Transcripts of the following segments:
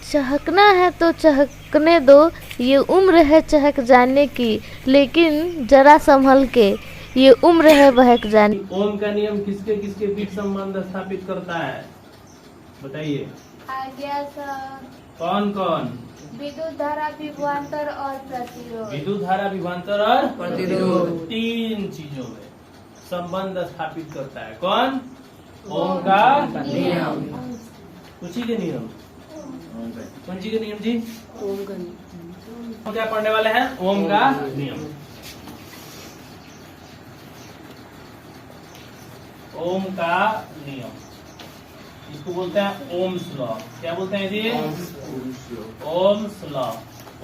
चहकना है तो चहकने दो, ये उम्र है चहक जाने की, लेकिन जरा संभल के, ये उम्र है बहक जाने। ओम का नियम किसके किसके बीच संबंध स्थापित करता है, बताइए। आज्ञा सर, कौन कौन? विद्युत धारा, विभवांतर और प्रतिरोध। विद्युत धारा, विभवांतर और प्रतिरोध, तीन चीजों में संबंध स्थापित करता है। कौन? ओम का नियम। उसी के नियम, कौन सी के नियम जी? ओम का नियम। क्या पढ़ने वाले हैं? ओम का नियम। ओम का नियम, इसको बोलते हैं ओम्स लॉ। क्या बोलते हैं जी? ओम्स लॉ,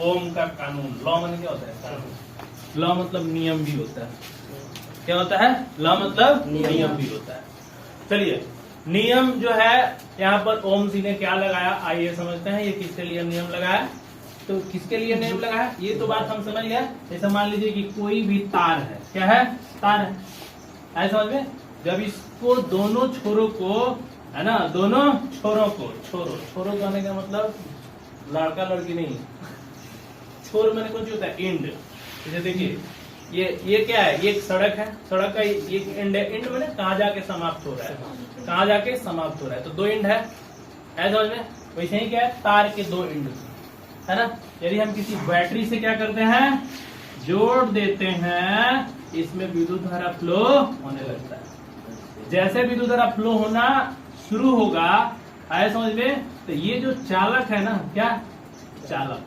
ओम का कानून। लॉ मतलब क्या होता है? कानून। लॉ मतलब नियम भी होता है। क्या होता है? लॉ मतलब नियम भी होता है। चलिए, नियम जो है यहाँ पर ओम जी ने क्या लगाया, आइए समझते हैं ये किसके लिए नियम लगाया। तो किसके लिए नियम लगाया ये तो बात हम समझ गए। जैसे मान लीजिए कि कोई भी तार है, क्या है? तार है, ऐसा समझ में। जब इसको दोनों छोरों को, है ना, दोनों छोरों को, छोरों कहने का मतलब लड़का लड़की नहीं, छोर मैंने कौन सी होता है? एंड। जैसे देखिए ये क्या है? ये एक सड़क है, सड़क का एक एंड है। एंड मैंने कहाँ जाके समाप्त हो रहा है, कहाँ जाके समाप्त हो रहा है, तो दो एंड है, ऐसा समझ में। वैसे ही क्या है? तार के दो एंड है ना। यदि हम किसी बैटरी से क्या करते हैं? जोड़ देते हैं, इसमें विद्युत धारा फ्लो होने लगता है। जैसे विद्युत धारा फ्लो होना शुरू होगा, आया समझ में, तो ये जो चालक है ना, क्या चालक,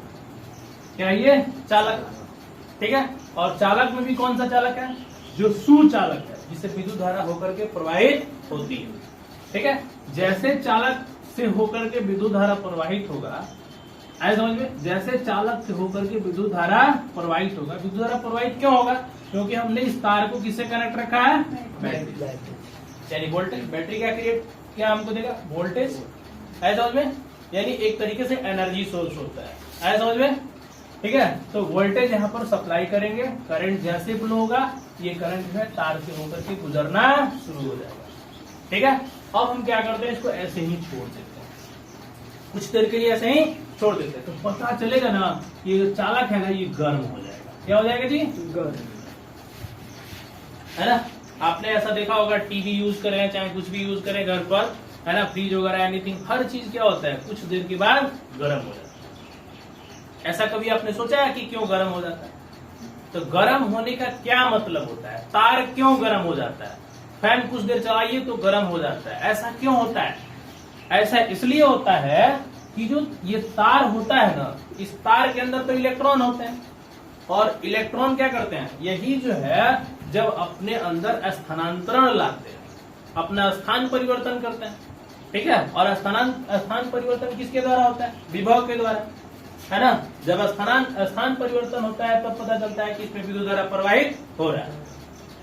क्या ये चालक, ठीक है। और चालक में भी कौन सा चालक है? जो सुचालक है, जिससे विद्युत धारा होकर के प्रवाहित होती है, ठीक है। जैसे चालक से होकर के विद्युत धारा प्रवाहित होगा, ऐसा समझ में, जैसे चालक से होकर के विद्युत धारा प्रवाहित होगा। विद्युत धारा प्रवाहित क्यों होगा? क्योंकि हमने इस तार को किससे कनेक्ट रखा है? बैटरी, यानी वोल्टेज। बैटरी क्या हमको देगा? वोल्टेज, ऐसा समझ में, यानी एक तरीके से एनर्जी सोर्स होता है, ऐसा समझ में, ठीक है। तो वोल्टेज यहाँ पर सप्लाई करेंगे, करंट जैसे फ्लो होगा, ये करंट जो है तार से होकर के गुजरना शुरू हो जाएगा, ठीक है। अब हम क्या करते हैं? इसको ऐसे ही छोड़ देते हैं, कुछ देर के लिए ऐसे ही छोड़ देते हैं, तो पता चलेगा ना ये जो चालक है ना, ये गर्म हो जाएगा। क्या हो जाएगा जी? गर्म, है ना। आपने ऐसा देखा होगा, टीवी यूज करें, चाहे कुछ भी यूज करें घर पर, है ना, फ्रिज वगैरह एनीथिंग, हर चीज क्या होता है? कुछ देर के बाद गर्म हो जाता है। ऐसा कभी आपने सोचा है कि क्यों गर्म हो जाता है? तो गर्म होने का क्या मतलब होता है? तार क्यों गर्म हो जाता है? फैन कुछ देर चलाइए तो गर्म हो जाता है, ऐसा क्यों होता है? ऐसा इसलिए होता है कि जो ये तार होता है ना, इस तार के अंदर तो इलेक्ट्रॉन होते हैं, और इलेक्ट्रॉन क्या करते हैं? यही जो है जब अपने अंदर स्थानांतरण लाते हैं, अपना स्थान परिवर्तन करते हैं, ठीक है। और स्थान परिवर्तन किसके द्वारा होता है? विभव के द्वारा, है ना। जब स्थान परिवर्तन होता है तब पता चलता है कि इसमें विद्युत धारा प्रवाहित हो रहा है,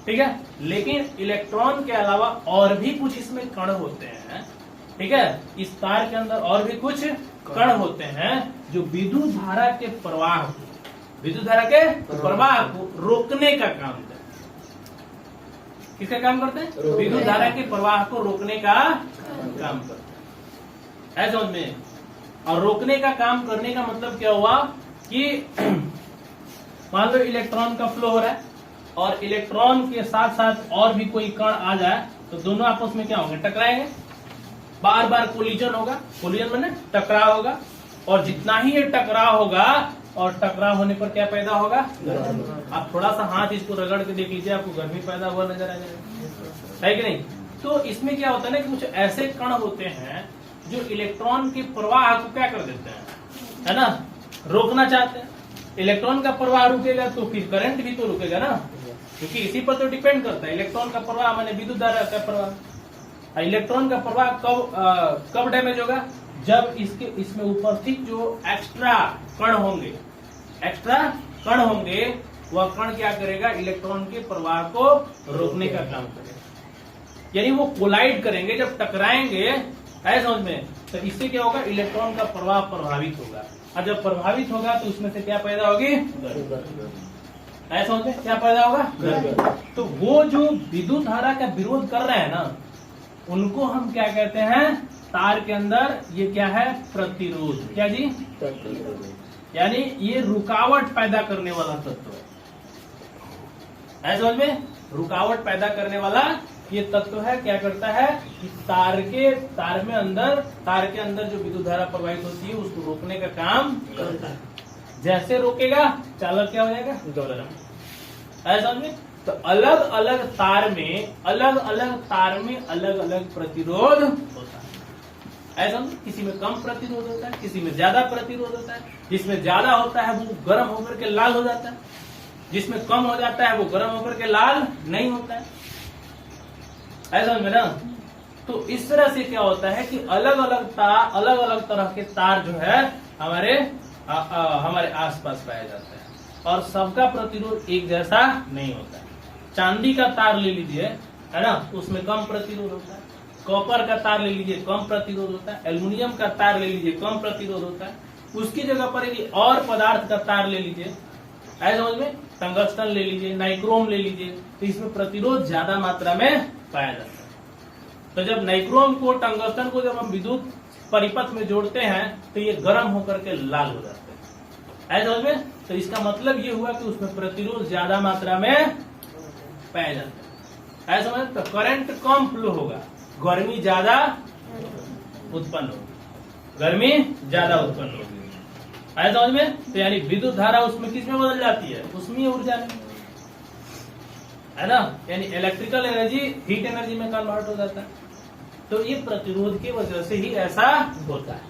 ठीक है। लेकिन इलेक्ट्रॉन के अलावा और भी कुछ इसमें कण होते हैं, ठीक है। इस तार के अंदर और भी कुछ कण होते हैं जो विद्युत धारा के प्रवाह को रोकने का काम करते हैं। किसका काम करते हैं? विद्युत धारा के प्रवाह को रोकने का काम करते हैं, ऐसा में। और रोकने का काम करने का मतलब क्या हुआ कि मान लो इलेक्ट्रॉन का फ्लो हो रहा है, और इलेक्ट्रॉन के साथ साथ और भी कोई कण आ जाए, तो दोनों आपस में क्या होंगे? टकराएंगे, बार बार कोलिजन होगा। कोलिजन माने टकराव होगा, और जितना ही ये टकराव होगा, और टकराव होने पर क्या पैदा होगा? आप थोड़ा सा हाथ इसको रगड़ के देख लीजिए, आपको गर्मी पैदा हुआ नजर आ जाएगा, है कि नहीं। तो इसमें क्या होता है ना, कि कुछ ऐसे कण होते हैं जो इलेक्ट्रॉन के प्रवाह को क्या कर देते हैं, है ना, रोकना चाहते हैं। इलेक्ट्रॉन का प्रवाह रुकेगा तो फिर करंट भी तो रुकेगा ना, क्योंकि इसी पर तो डिपेंड करता है। इलेक्ट्रॉन का प्रवाह माने विद्युत धारा का प्रवाह। इलेक्ट्रॉन का प्रवाह कब डैमेज होगा? जब इसमें उपस्थित जो एक्स्ट्रा कण होंगे, वह कण क्या करेगा? इलेक्ट्रॉन के प्रवाह को रोकने का काम करेगा, यानी वो कोलाइड करेंगे, जब टकराएंगे, ऐसा समझ में। तो इससे क्या होगा? इलेक्ट्रॉन का प्रवाह प्रभावित होगा, और जब प्रभावित होगा तो उसमें से क्या पैदा होगी? ऐसा समझ में, क्या पैदा होगा? तो वो जो विद्युत धारा का विरोध कर रहे हैं ना, उनको हम क्या कहते हैं? तार के अंदर ये क्या है, प्रतिरोध। क्या जी, यानी ये रुकावट पैदा करने वाला तत्व है। समझ में, रुकावट पैदा करने वाला ये तत्व है। क्या करता है कि तार के अंदर जो विद्युत धारा प्रवाहित होती है उसको रोकने का काम करता है। जैसे रोकेगा चालक क्या हो जाएगा, गरम। समझ में, तो अलग अलग तार में अलग अलग प्रतिरोध होता है। ऐसा किसी में कम प्रतिरोध होता है, किसी में ज्यादा प्रतिरोध होता है। जिसमें ज्यादा होता है वो गर्म होकर के लाल हो जाता है, जिसमें कम हो जाता है वो गर्म होकर के लाल नहीं होता है। ऐसा समझ में ना। तो इस तरह से क्या होता है कि अलग अलग तरह के तार जो है हमारे आसपास पाए जाते हैं और सबका प्रतिरोध एक जैसा नहीं होता है। चांदी का तार ले लीजिए, है ना, उसमें कम प्रतिरोध होता है। कॉपर का तार ले लीजिए, कम प्रतिरोध होता है। एल्युमिनियम का तार ले लीजिए, कम प्रतिरोध होता है। उसकी जगह पर यदि और पदार्थ का तार ले लीजिए, ऐसे समझ में, टंगस्टन ले लीजिए, नाइक्रोम ले लीजिए, तो इसमें प्रतिरोध ज्यादा मात्रा में पाया जाता है। तो जब नाइक्रोम को, टंगस्टन को जब हम विद्युत परिपथ में जोड़ते हैं तो ये गर्म होकर के लाल हो जाते हैं। ऐसे समझ में, तो इसका मतलब ये हुआ कि उसमें प्रतिरोध ज्यादा मात्रा में पाया जाता है। ऐसा समझ, तो करंट कम फ्लो होगा, गर्मी ज्यादा उत्पन्न होगी, गर्मी ज्यादा उत्पन्न होगी। ऐसा समझ में, तो यानी विद्युत धारा उसमें किस में बदल जाती है, उसमें ऊर्जा में, है ना, यानी इलेक्ट्रिकल एनर्जी हीट एनर्जी में कन्वर्ट हो जाता है। तो ये प्रतिरोध की वजह से ही ऐसा होता है।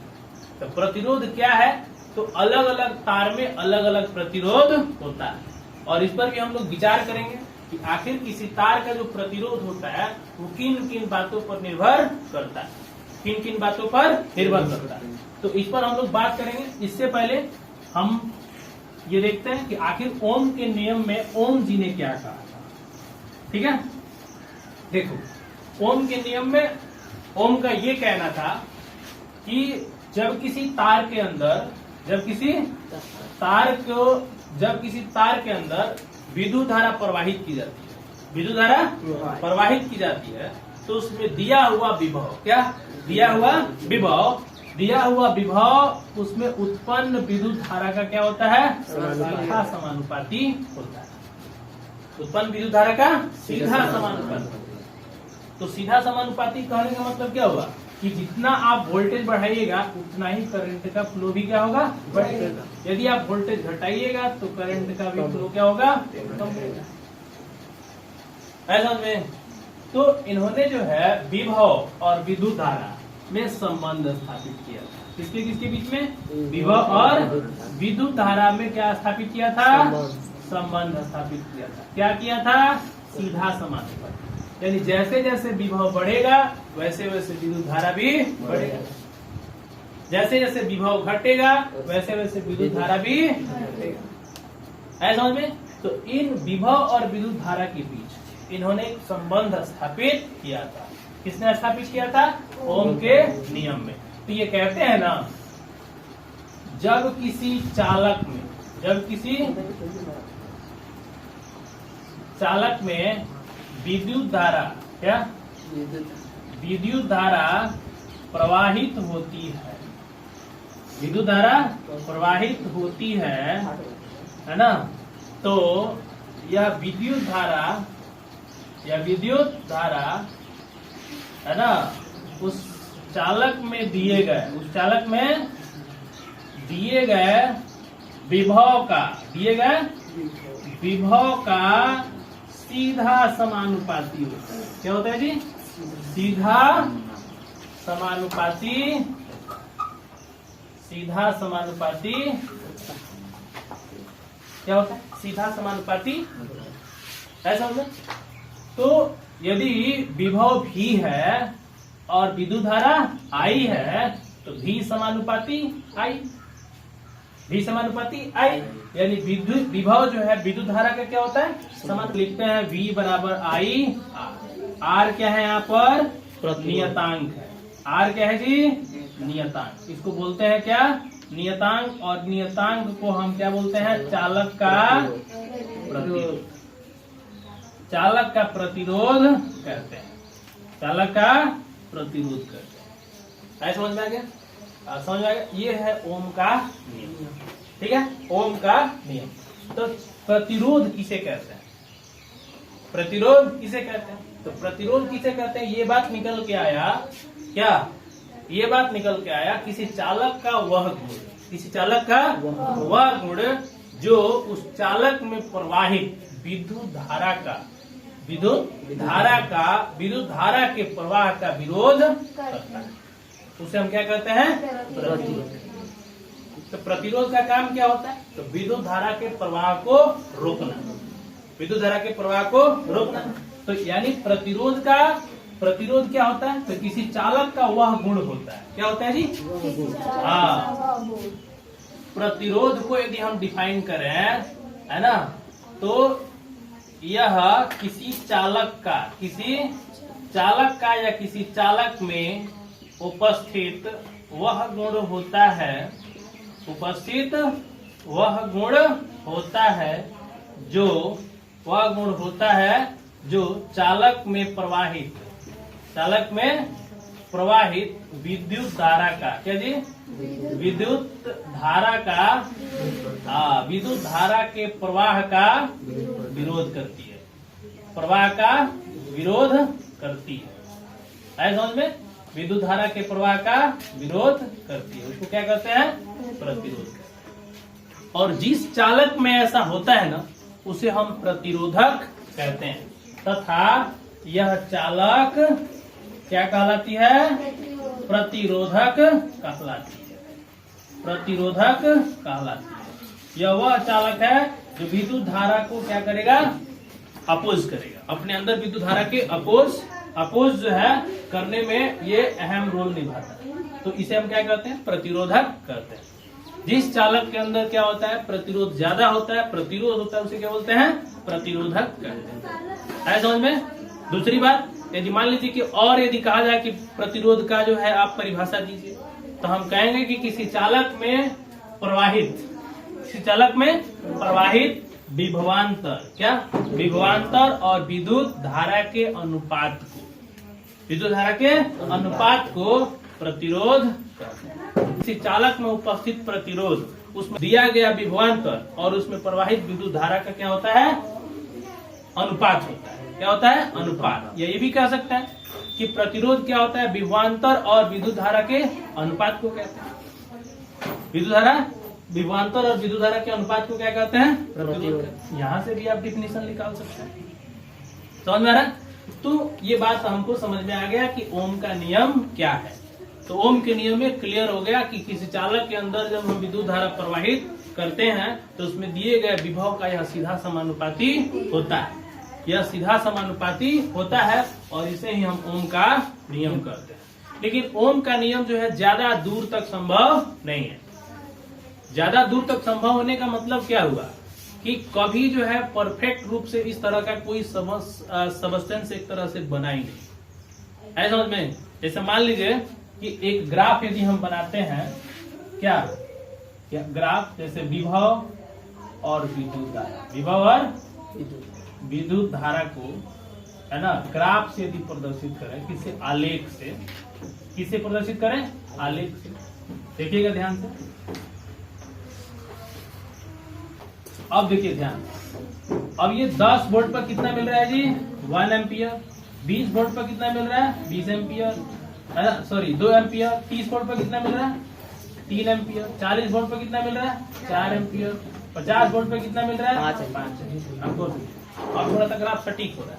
तो प्रतिरोध क्या है, तो अलग अलग तार में अलग अलग प्रतिरोध होता है। और इस पर भी हम लोग विचार करेंगे कि आखिर किसी तार का जो प्रतिरोध होता है वो किन किन बातों पर निर्भर करता है, किन किन बातों पर निर्भर करता है। तो इस पर हम लोग बात करेंगे। इससे पहले हम ये देखते हैं कि आखिर ओम के नियम में ओम जी ने क्या कहा था। ठीक है, देखो, ओम के नियम में ओम का ये कहना था कि जब किसी तार के अंदर विद्युत धारा प्रवाहित की जाती है, विद्युत धारा प्रवाहित की जाती है, तो उसमें दिया हुआ विभव, क्या दिया हुआ विभव उसमें उत्पन्न विद्युत धारा का क्या होता है, सीधा समानुपाती होता है। उत्पन्न विद्युत धारा का सीधा समानुपाती। तो सीधा समानुपाती कहने का मतलब क्या होगा कि जितना आप वोल्टेज बढ़ाइएगा उतना ही करंट का फ्लो भी क्या होगा, बढ़ेगा। यदि आप वोल्टेज घटाइएगा तो करंट का भी फ्लो क्या होगा, कम होगा। ऐसा में, तो इन्होंने जो है विभव और विद्युत धारा में संबंध स्थापित किया था। किसके किसके बीच में, विभव और विद्युत धारा में क्या स्थापित किया था, संबंध स्थापित किया था। क्या किया था, सीधा समानुपाती। यानी जैसे जैसे विभव बढ़ेगा वैसे वैसे विद्युत धारा भी बढ़ेगा, जैसे जैसे विभव घटेगा वैसे वैसे विद्युत धारा भी घटेगा। ऐसा समझ में, तो इन विभव और विद्युत धारा के बीच इन्होंने एक संबंध स्थापित किया था। किसने स्थापित किया था, ओम के नियम में। तो ये कहते हैं ना, जब किसी चालक में विद्युत धारा, क्या विद्युत धारा प्रवाहित होती है, विद्युत धारा प्रवाहित होती है ना, तो यह विद्युत धारा है ना, उस चालक में दिए गए विभव का सीधा समानुपाती होता है। क्या होता है जी, सीधा समानुपाती क्या होता है, सीधा समानुपाती। ऐसा होता है। तो यदि विभव भी है और विद्युत धारा आई है तो भी समानुपाती आई, यानी विद्युत विभव जो है विद्युत धारा का क्या होता है, समान। लिखते हैं V बराबर I, R क्या है यहाँ पर, नियतांक है। R क्या है जी, नियतांक। इसको बोलते हैं क्या, नियतांक। और नियतांक को हम क्या बोलते हैं, चालक का प्रतिरोध। चालक का प्रतिरोध कहते हैं, चालक का प्रतिरोध करते हैं। ऐसा समझ में आ गया? समझ में आ गया? ये है ओम का नियम। ठीक है, ओम का नियम। तो प्रतिरोध किसे कहते हैं? प्रतिरोध किसे कहते हैं? तो प्रतिरोध किसे कहते हैं, ये बात निकल के आया क्या? ये बात निकल के आया किसी चालक का वह गुण, किसी चालक का वह गुण जो उस चालक में प्रवाहित विद्युत धारा के प्रवाह का विरोध करता है, उसे हम क्या कहते हैं? प्रतिरोध। तो प्रतिरोध का काम क्या होता है? तो विद्युत धारा के प्रवाह को रोकना, विद्युत धारा के प्रवाह को रोकना। तो यानी प्रतिरोध क्या होता है? तो किसी चालक का वह गुण होता है। क्या होता है जी? हाँ, प्रतिरोध को यदि हम डिफाइन करें, है ना, तो यह किसी चालक का या किसी चालक में उपस्थित वह गुण होता है, उपस्थित वह गुण होता है जो चालक में प्रवाहित विद्युत धारा का, क्या जी? विद्युत धारा के प्रवाह का विरोध करती है, प्रवाह का विरोध करती है। आए समझ में? विद्युत धारा के प्रवाह का विरोध करती है, उसको क्या कहते हैं? प्रतिरोध। और जिस चालक में ऐसा होता है ना, उसे हम प्रतिरोधक कहते हैं। तथा यह चालक क्या कहलाती है? प्रतिरोधक कहलाती है, प्रतिरोधक कहलाती है। यह वह चालक है जो विद्युत धारा को क्या करेगा? अपोज करेगा, अपने अंदर विद्युत धारा के अपोज जो है करने में ये अहम रोल निभाता है। तो इसे हम क्या कहते हैं? प्रतिरोधक कहते हैं। जिस चालक के अंदर क्या होता है? प्रतिरोध ज्यादा होता है, प्रतिरोध होता है, उसे क्या बोलते हैं? प्रतिरोधक कहते हैं। है समझ में? दूसरी बात, यदि मान लीजिए कि और यदि कहा जाए कि प्रतिरोध का जो है आप परिभाषा दीजिए, तो हम कहेंगे कि किसी चालक में प्रवाहित विभवांतर, क्या? विभवांतर और विद्युत धारा के अनुपात को प्रतिरोध कहते हैं। किसी चालक में उपस्थित प्रतिरोध, उसमें दिया गया विभवांतर और उसमें प्रवाहित विद्युत धारा का क्या होता है? अनुपात होता है। क्या होता है? अनुपात। ये भी कह सकते हैं कि प्रतिरोध क्या होता है? विभवांतर और विद्युत धारा के अनुपात को कहते हैं। विभवांतर और विद्युत धारा के अनुपात को क्या कहते हैं? प्रतिरोध। यहाँ से भी आप डिफिनेशन निकाल सकते हैं। समझ में आ रहा है? तो ये बात हमको समझ में आ गया कि ओम का नियम क्या है। तो ओम के नियम में क्लियर हो गया कि किसी चालक के अंदर जब हम विद्युत धारा प्रवाहित करते हैं तो उसमें दिए गए विभव का यह सीधा समानुपाती होता है, यह सीधा समानुपाती होता है, और इसे ही हम ओम का नियम कहते हैं। लेकिन ओम का नियम जो है ज्यादा दूर तक संभव नहीं है। ज्यादा दूर तक संभव होने का मतलब क्या हुआ कि कभी जो है परफेक्ट रूप से इस तरह का कोई सबस्टेंस एक तरह से बना ही नहीं। ऐसा समझ में? जैसे मान लीजिए कि एक ग्राफ यदि हम बनाते हैं, क्या ग्राफ, जैसे विभव और विद्युत धारा, विभव और विद्युत धारा को, है ना, ग्राफ से यदि प्रदर्शित करें, किसी आलेख से, किसे प्रदर्शित करें? आलेख से। देखिएगा ध्यान से। अब देखिए ध्यान, अब ये 10 वोल्ट पर कितना मिल रहा है जी? 1 एम्पियर। 20 वोल्ट पर कितना मिल रहा है? 20 एम्पियर, है ना, सॉरी 2 एम्पियर। 30 वोल्ट पर कितना मिल रहा है? 3 एम्पियर। 40 वोल्ट पर कितना मिल रहा है? 4 एम्पियर। 50 वोल्ट पर कितना मिल रहा है? 5। अब थोड़ा सा ग्राफ सटीक हो रहा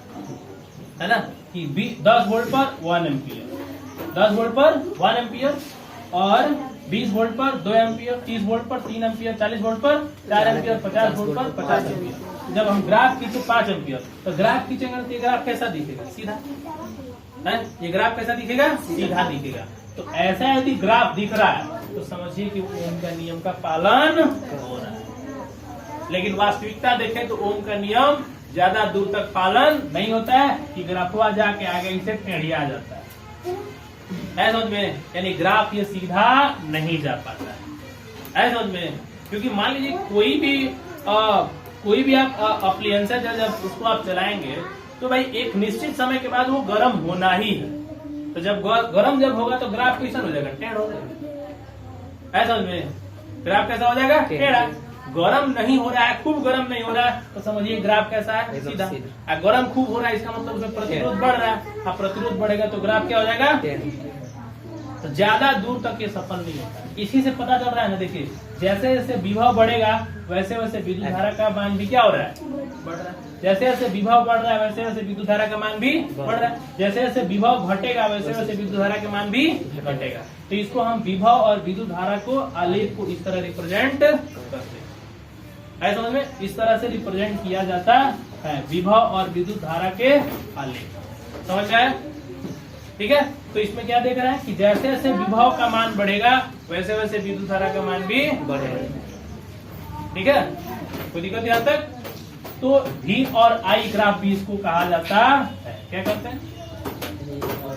है ना, कि 10 वोल्ट पर 1 एम्पियर, 10 वोल्ट पर 1 एम्पियर, और 20 वोल्ट पर 2 एम्पियर, 30 वोल्ट पर 3 एम्पियर, 40 वोल्ट पर 4 एम्पियर, 50 वोल्ट पर 50 एम्पियर। जब हम ग्राफ खींचे 5 एम्पियर, तो ग्राफ खींचेंगे तो ये ग्राफ कैसा दिखेगा? सीधा है। ये ग्राफ कैसा दिखेगा? सीधा दिखेगा। तो ऐसा यदि ग्राफ दिख रहा है तो समझिए कि ओम का नियम का पालन हो रहा है। लेकिन वास्तविकता देखें तो ओम का नियम ज्यादा दूर तक पालन नहीं होता है, कि ग्राफवा जाके आगे इसे टेढ़िया जाता है। समझ में? यानी ग्राफ ये सीधा नहीं जा पाता है। समझ में? क्योंकि मान लीजिए कोई भी आप अप्लायंस है, जब उसको आप चलाएंगे तो भाई एक निश्चित समय के बाद वो गर्म होना ही है। तो जब गर्म जब होगा तो ग्राफ कैसा हो जाएगा, टेढ़ हो जाएगा। ऐसा समझ में, ग्राफ कैसा हो जाएगा, टेढ़ा। गरम नहीं हो रहा है, खूब गरम नहीं हो रहा है, तो समझिए ग्राफ कैसा है, सीधा। गरम खूब हो रहा है, इसका मतलब उसमें प्रतिरोध बढ़ रहा है। अब प्रतिरोध बढ़ेगा तो ग्राफ क्या हो जाएगा, तो ज्यादा दूर तक ये सफल नहीं होता। इसी से पता चल रहा है ना, देखिए जैसे जैसे विभव बढ़ेगा वैसे वैसे विद्युत धारा का मान भी क्या हो रहा है, बढ़ रहा है। जैसे जैसे विभव बढ़ रहा है वैसे वैसे विद्युत धारा का मान भी बढ़ रहा है। जैसे जैसे विभव घटेगा वैसे वैसे विद्युत धारा का मान भी घटेगा। तो इसको हम विभव और विद्युत धारा को आलेख को इस तरह रिप्रेजेंट करते हैं। है समझ में, इस तरह से रिप्रेजेंट किया जाता है विभव और विद्युत धारा के आलेख। समझ में आया, ठीक है। तो इसमें क्या देख रहा है कि जैसे जैसे विभव का मान बढ़ेगा वैसे वैसे विद्युत धारा का मान भी बढ़ेगा, ठीक है। कोई दिक्कत यहाँ तक। तो V और I ग्राफ भी इसको कहा जाता है, क्या कहते हैं,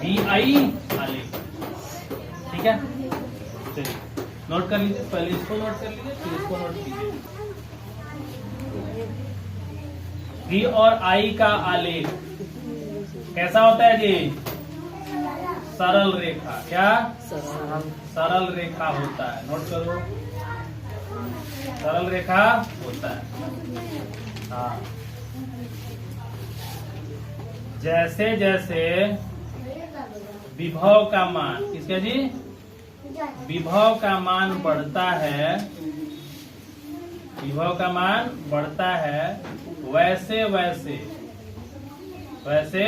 VI आलेख, ठीक है। चलिए नोट कर लीजिए, पहले इसको नोट कर लीजिए फिर इसको नोट कीजिए। V और I का आलेख कैसा होता है जी, सरल रेखा। क्या, सरल रेखा होता है, नोट करो, सरल रेखा होता है। हाँ, जैसे जैसे विभव का मान, किसका जी, विभव का मान बढ़ता है, विभव का मान बढ़ता है वैसे वैसे वैसे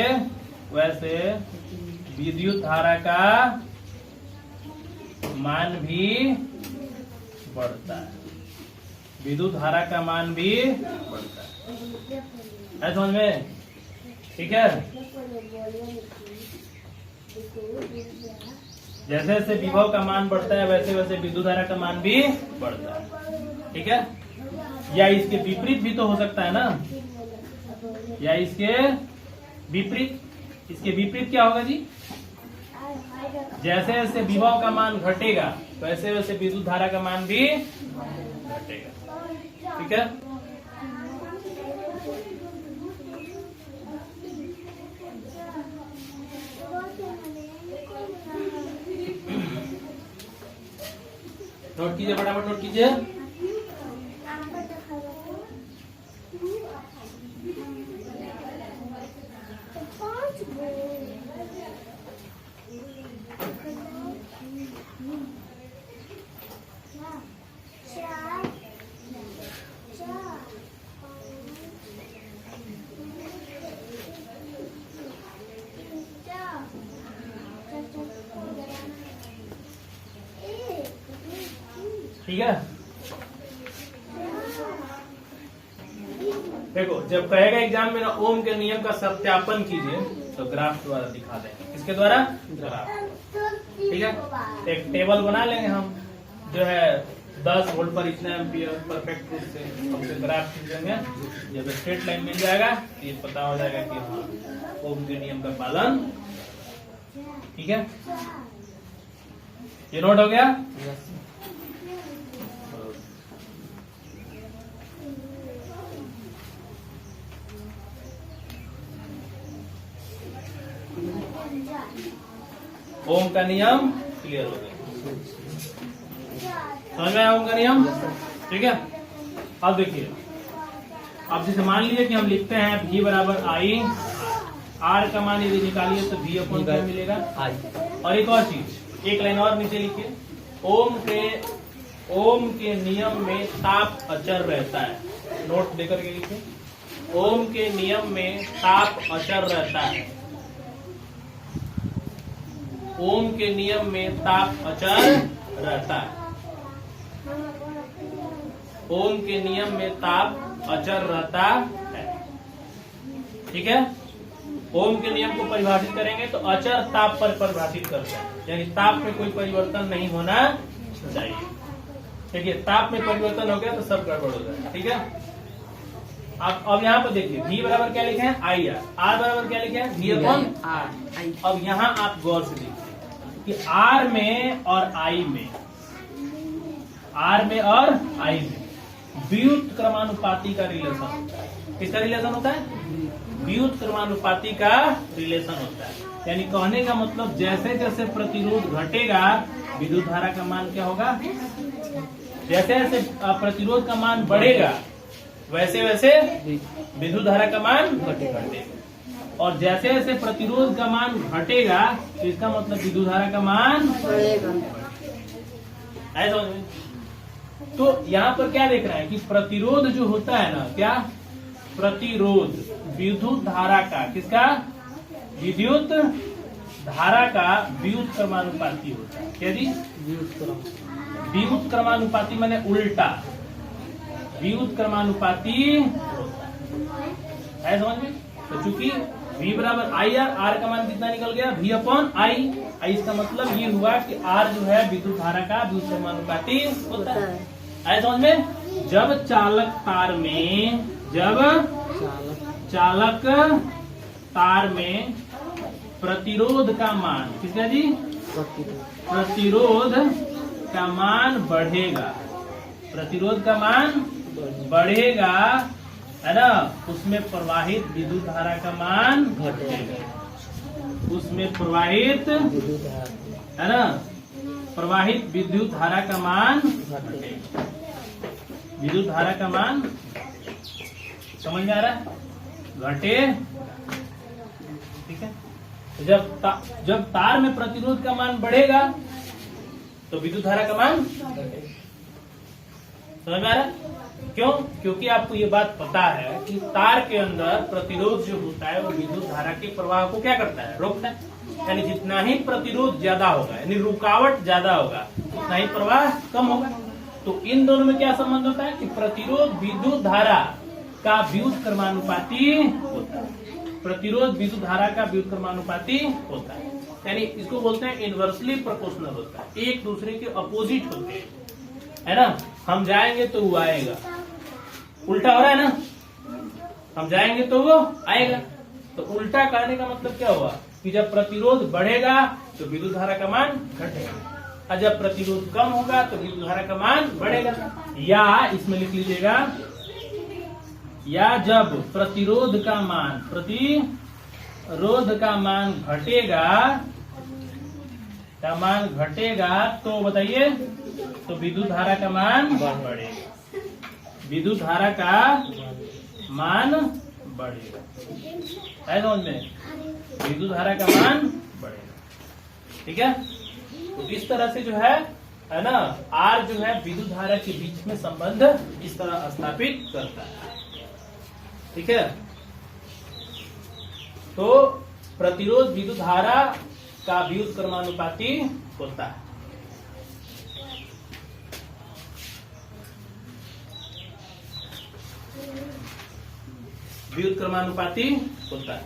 वैसे विद्युत धारा का मान भी बढ़ता है, विद्युत धारा का मान भी बढ़ता है समझ में, ठीक है। जैसे जैसे विभव का मान बढ़ता है वैसे वैसे विद्युत धारा का मान भी बढ़ता है, ठीक है। या इसके विपरीत भी तो हो सकता है ना, या इसके विपरीत, इसके विपरीत क्या होगा जी, जैसे जैसे विभव का मान घटेगा वैसे वैसे विद्युत धारा का मान भी घटेगा, ठीक है। नोट कीजिए, फटाफट नोट कीजिए। ठीक है, देखो जब कहेगा एग्जाम में ना ओम के नियम का सत्यापन कीजिए तो ग्राफ द्वारा दिखा देंगे, किसके द्वारा, ग्राफ, ठीक है। एक टेबल बना लेंगे हम, जो है 10 वोल्ट पर इतना एम्पियर, परफेक्ट रूप से हमसे ग्राफ खींचेंगे, जब स्ट्रेट लाइन मिल जाएगा तो ये पता हो जाएगा कि हाँ ओम के नियम का पालन, ठीक है। ये नोट हो गया, ओम का नियम क्लियर हो गया, समझ में आया ओम का नियम, ठीक है। अब देखिए, अब जैसे मान लीजिए कि हम लिखते हैं V बराबर I, R का मान यदि निकालिए तो V अपॉन क्या मिलेगा, I। और एक और चीज, एक लाइन और नीचे लिखिए, ओम के नियम में ताप अचर रहता है, नोट देकर के लिखिए, ओम के नियम में ताप अचर रहता है, ओम के नियम में ताप अचर रहता है, ओम के नियम में ताप अचर रहता है, ठीक है। ओम के नियम को परिभाषित करेंगे तो अचर ताप पर परिभाषित करते हैं, यानी ताप में कोई परिवर्तन नहीं होना चाहिए, ठीक है। ताप में परिवर्तन हो गया तो सब गड़बड़ हो जाएगा, ठीक है। अब यहाँ पर देखिए V बराबर क्या लिखे हैं, I R बराबर क्या लिखे हैं, V अपॉन R। अब यहाँ आप गौर से देखिए कि R में और I में, R में और I में व्युत्क्रमानुपाती का रिलेशन होता है, किसका रिलेशन होता है, विद्युत क्रमानुपाती का रिलेशन होता है। यानी कहने का मतलब जैसे जैसे प्रतिरोध घटेगा विद्युत धारा का मान क्या होगा, जैसे जैसे प्रतिरोध का मान बढ़ेगा वैसे वैसे विद्युत धारा का मान घटेगा, और जैसे जैसे प्रतिरोध का मान घटेगा तो इसका मतलब विद्युत धारा का मान बढ़ेगा। ऐसा समझ में? तो यहाँ पर क्या देख रहे हैं कि प्रतिरोध जो होता है ना, क्या प्रतिरोध विद्युत धारा का, किसका, विद्युत धारा का व्युत क्रमानुपाती होता है। क्या जी, व्युत क्रमानुपाती माने उल्टा, व्युत क्रमानुपाती है, समझ में? तो चूंकि V बराबर आई आर का मान कितना निकल गया, V अपॉन आई। इसका मतलब ये हुआ कि R जो है विद्युत धारा का व्युत क्रमानुपाती होता है। ऐसा समझ में? जब चालक तार में, जब चालक तार में प्रतिरोध का मान, किसका जी, प्रतिरोध का मान बढ़ेगा, प्रतिरोध का मान बढ़ेगा, है ना, उसमें प्रवाहित विद्युत धारा का मान घटेगा, उसमें प्रवाहित, है ना, प्रवाहित विद्युत धारा का मान घटेगा, विद्युत धारा का मान, समझ में आ रहा है, घटे। ठीक है, जब तार में प्रतिरोध का मान बढ़ेगा तो विद्युत धारा का मान घटेगा। समझ में आ रहा है? क्यों? क्योंकि आपको ये बात पता है कि तार के अंदर प्रतिरोध जो होता है वो विद्युत धारा के प्रवाह को क्या करता है, रोकता है। यानी जितना ही प्रतिरोध ज्यादा होगा, यानी रुकावट ज्यादा होगा, उतना ही प्रवाह कम होगा। तो इन दोनों में क्या संबंध होता है कि प्रतिरोध विद्युत धारा का व्युत क्रमानुपाती होता है, प्रतिरोध विद्युत धारा का व्युत क्रमानुपाती होता है। यानी इसको बोलते हैं इनवर्सली प्रोपोर्शनल होता है, एक दूसरे के अपोजिट होते हैं, है ना। हम जाएंगे तो वो आएगा, उल्टा हो रहा है ना, हम जाएंगे तो वो आएगा। तो उल्टा करने का मतलब क्या हुआ कि जब प्रतिरोध बढ़ेगा तो विद्युत धारा का मान घटेगा, और जब प्रतिरोध कम होगा तो विद्युत धारा का मान बढ़ेगा। या इसमें लिख लीजिएगा, या जब प्रतिरोध का मान, प्रतिरोध का मान घटेगा तो बताइए, तो विद्युत धारा का मान बढ़ेगा, विद्युत धारा का मान बढ़ेगा। है समझ में? विद्युत धारा का मान बढ़ेगा। ठीक है, तो इस तरह से जो है ना, आर जो है विद्युत धारा के बीच में संबंध इस तरह स्थापित करता है। ठीक है, तो प्रतिरोध विद्युत धारा का व्युत क्रमानुपाती होता है। व्युत क्रमानुपाती होता है।